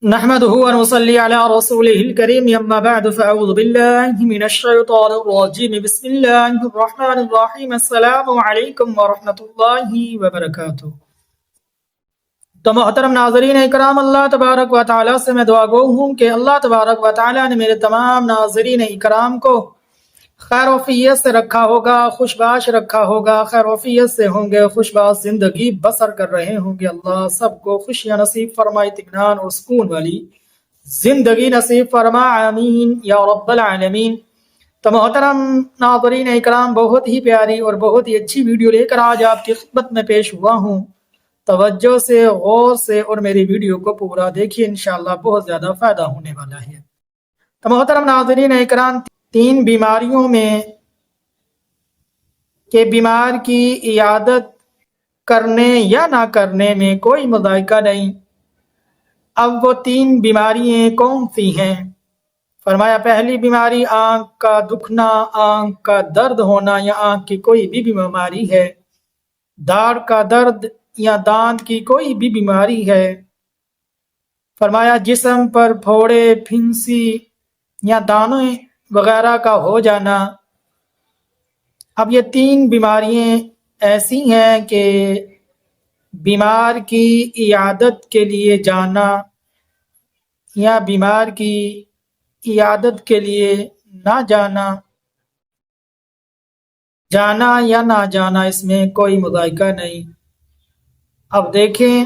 نحمده ونصلي على رسوله الكريم اما بعد فاعوذ بالله من الشيطان الرجيم بسم الله الرحمن الرحيم السلام علیکم ورحمۃ اللہ وبرکاتہ۔ تو محترم ناظرین اکرام، اللہ تبارک و تعالیٰ سے میں دعا گو ہوں کہ اللہ تبارک و تعالیٰ نے میرے تمام ناظرین اکرام کو خیر و فیت سے رکھا ہوگا، خوش باش رکھا ہوگا، خیر و فیت سے ہوں گے، خوش باش زندگی بسر کر رہے ہوں گے۔ اللہ سب کو خوشیاں نصیب فرمائے، اطمینان اور سکون والی زندگی نصیب فرما، آمین یا رب العالمین۔ تو محترم ناظرین اکرام، بہت ہی پیاری اور بہت ہی اچھی ویڈیو لے کر آج آپ کی خدمت میں پیش ہوا ہوں۔ توجہ سے، غور سے اور میری ویڈیو کو پورا دیکھیے، انشاءاللہ بہت زیادہ فائدہ ہونے والا ہے۔ تو محترم ناظرین اکرام، 3 بیماریوں میں کہ بیمار کی عیادت کرنے یا نہ کرنے میں کوئی مذائقہ نہیں۔ اب وہ 3 بیماریاں کون سی ہیں؟ فرمایا پہلی بیماری آنکھ کا دکھنا، آنکھ کا درد ہونا یا آنکھ کی کوئی بھی بیماری ہے۔ داڑھ کا درد یا دانت کی کوئی بھی بیماری ہے۔ فرمایا جسم پر پھوڑے، پھنسی یا دانے وغیرہ کا ہو جانا۔ اب یہ 3 بیماریاں ایسی ہیں کہ بیمار کی عیادت کے لیے جانا یا بیمار کی عیادت کے لیے نہ جانا، جانا یا نہ جانا، اس میں کوئی مذائقہ نہیں۔ اب دیکھیں،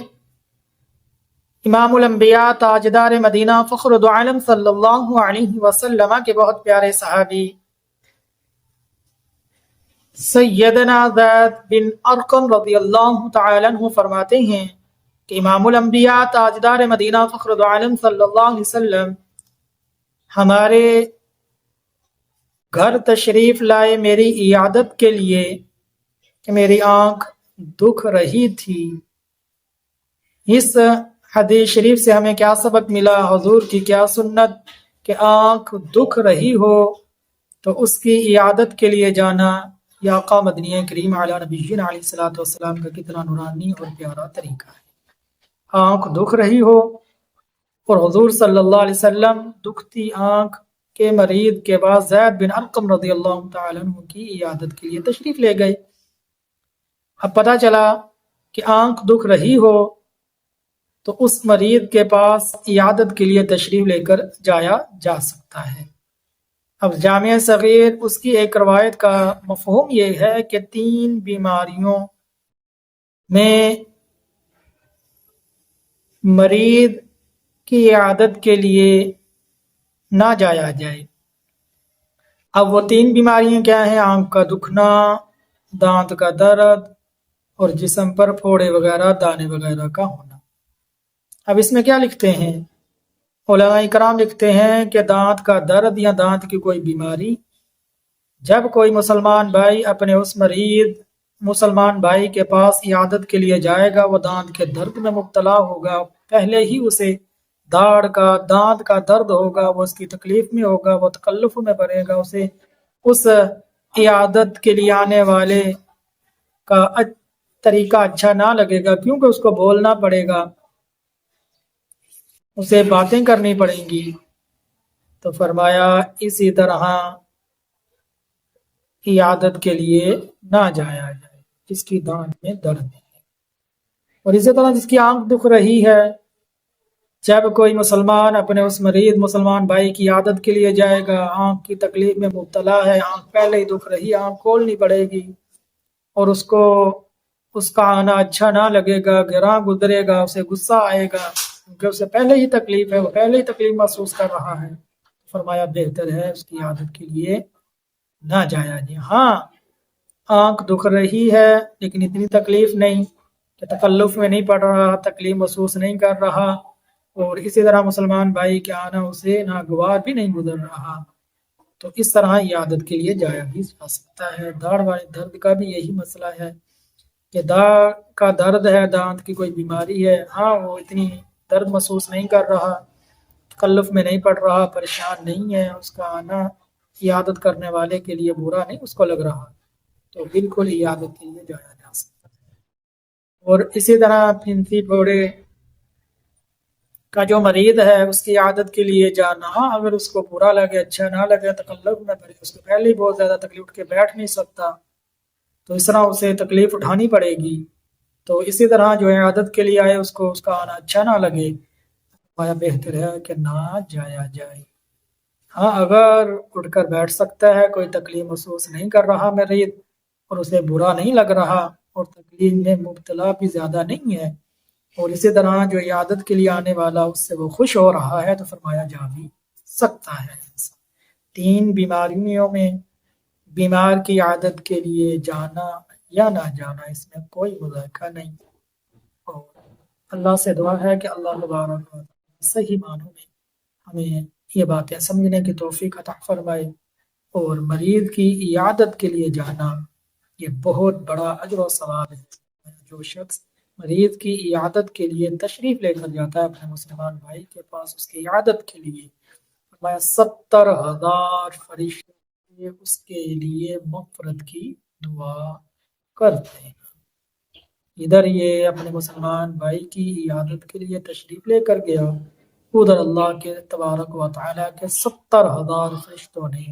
امام الانبیاء تاجدار مدینہ فخر دو عالم صلی اللہ علیہ وسلم کے بہت پیارے صحابی سیدنا زید بن ارقم رضی اللہ تعالیٰ عنہ فرماتے ہیں کہ امام الانبیاء تاجدار مدینہ فخر دو عالم صلی اللہ علیہ وسلم ہمارے گھر تشریف لائے میری عیادت کے لیے کہ میری آنکھ دکھ رہی تھی۔ اس حدیث شریف سے ہمیں کیا سبق ملا؟ حضور کی کیا سنت کہ آنکھ دکھ رہی ہو تو اس کی عیادت کے لیے جانا۔ یا آقا مدنی کریم علی نبینا علیہ الصلوۃ والسلام کا کتنا نورانی اور پیارا طریقہ ہے۔ آنکھ دکھ رہی ہو اور حضور صلی اللہ علیہ وسلم دکھتی آنکھ کے مریض کے بعد زید بن ارقم رضی اللہ تعالیٰ عنہ کی عیادت کے لیے تشریف لے گئے۔ اب پتہ چلا کہ آنکھ دکھ رہی ہو تو اس مریض کے پاس عیادت کے لیے تشریف لے کر جایا جا سکتا ہے۔ اب جامع صغیر اس کی ایک روایت کا مفہوم یہ ہے کہ 3 بیماریوں میں مریض کی عیادت کے لیے نہ جایا جائے۔ اب وہ 3 بیماریاں کیا ہیں؟ آنکھ کا دکھنا، دانت کا درد اور جسم پر پھوڑے وغیرہ، دانے وغیرہ کا ہونا۔ اب اس میں کیا لکھتے ہیں علماء کرام؟ لکھتے ہیں کہ دانت کا درد یا دانت کی کوئی بیماری، جب کوئی مسلمان بھائی اپنے اس مریض مسلمان بھائی کے پاس عیادت کے لیے جائے گا، وہ دانت کے درد میں مبتلا ہوگا، پہلے ہی اسے داڑھ کا، دانت کا درد ہوگا، وہ اس کی تکلیف میں ہوگا، وہ تکلف میں پڑے گا، اسے اس عیادت کے لیے آنے والے کا طریقہ اچھا نہ لگے گا، کیونکہ اس کو بولنا پڑے گا، اسے باتیں کرنی پڑیں گی۔ تو فرمایا اسی طرح عیادت کے لیے نہ جایا جائے جس کی دانت میں درد ہے۔ اور اسی طرح جس کی آنکھ دکھ رہی ہے، جب کوئی مسلمان اپنے اس مریض مسلمان بھائی کی عیادت کے لیے جائے گا، آنکھ کی تکلیف میں مبتلا ہے، آنکھ پہلے ہی دکھ رہی ہے، آنکھ کھولنی پڑے گی اور اس کو اس کا آنا اچھا نہ لگے گا، گراں گزرے گا، اسے غصہ آئے گا، کیونکہ اسے پہلے ہی تکلیف ہے، وہ پہلے ہی تکلیف محسوس کر رہا ہے۔ فرمایا بہتر ہے اس کی عادت کے لیے نہ جایا جائے۔ ہاں، آنکھ دکھ رہی ہے لیکن اتنی تکلیف نہیں کہ تکلف میں نہیں پڑ رہا، تکلیف محسوس نہیں کر رہا، اور اسی طرح مسلمان بھائی کے آنا اسے ناگوار بھی نہیں گزر رہا، تو اس طرح عیادت کے لیے جایا بھی جا سکتا ہے۔ داڑھ والے درد کا بھی یہی مسئلہ ہے کہ داڑھ کا درد ہے، دانت کی کوئی بیماری ہے، ہاں وہ اتنی درد محسوس نہیں کر رہا، تکلف میں نہیں پڑ رہا، پریشان نہیں ہے، اس کا آنا عیادت کرنے والے کے لیے برا نہیں اس کو لگ رہا، تو بالکل عیادت کے لیے جایا جا سکتا ہے۔ اور اسی طرح پھنسی پھوڑے کا جو مریض ہے اس کی عادت کے لیے جانا، اگر اس کو برا لگے اچھا نہ لگے تکلف میں پڑے، اس کو پہلے ہی بہت زیادہ تکلیف اٹھ کے بیٹھ نہیں سکتا تو اس طرح اسے تکلیف اٹھانی پڑے گی، تو اسی طرح جو ہے عادت کے لیے آئے اس کو اس کا آنا اچھا نہ لگے، آیا بہتر ہے کہ نہ جایا جائے۔ ہاں اگر اٹھ کر بیٹھ سکتا ہے، کوئی تکلیف محسوس نہیں کر رہا مریض اور اسے برا نہیں لگ رہا اور تکلیف میں مبتلا بھی زیادہ نہیں ہے، اور اسی طرح جو عادت کے لیے آنے والا اس سے وہ خوش ہو رہا ہے، تو فرمایا جا بھی سکتا ہے انسان۔ 3 بیماریوں میں بیمار کی عادت کے لیے جانا یا نہ جانا، اس میں کوئی مذائقہ نہیں، اور اللہ سے دعا ہے کہ اللہ تبارک و تعالی صحیح معنوں میں ہمیں یہ باتیں سمجھنے کی توفیق عطا فرمائے، اور مریض کی عیادت کے لیے جانا یہ بہت بڑا اجر و ثواب ہے۔ جو شخص مریض کی عیادت کے لیے تشریف لے کر جاتا ہے اپنے مسلمان بھائی کے پاس اس کی عیادت کے لیے، فرمایا 70,000 فرشتے اس کے لیے مغفرت کی دعا کرتے ہیں۔ ادھر یہ اپنے مسلمان بھائی کی عیادت کے لیے تشریف لے کر گیا، ادھر اللہ کے تبارک و تعالیٰ کے 70,000 فرشتوں نے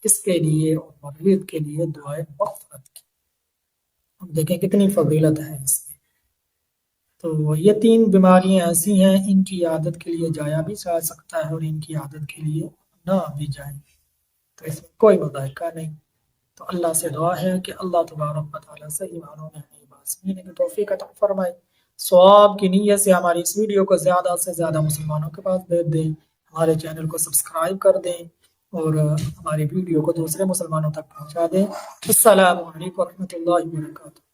اس کے لیے اور مریض کے لیے دعائے مغفرت کی۔ اب دیکھیں کتنی فضیلت ہے اس میں۔ تو یہ 3 بیماریاں ایسی ہیں ان کی عادت کے لیے جایا بھی جا سکتا ہے اور ان کی عادت کے لیے نہ بھی جائیں، تو اس میں کوئی مذائقہ نہیں۔ تو اللہ سے دعا ہے کہ اللہ تبارک و تعالیٰ صحیح معنوں میں ہمیں یہ بات سمجھنے کی توفیق عطا فرمائے۔ ثواب کی نیت سے ہماری اس ویڈیو کو زیادہ سے زیادہ مسلمانوں کے پاس بھیج دیں، ہمارے چینل کو سبسکرائب کر دیں اور ہماری ویڈیو کو دوسرے مسلمانوں تک پہنچا دیں۔ السلام علیکم ورحمۃ اللہ وبرکاتہ۔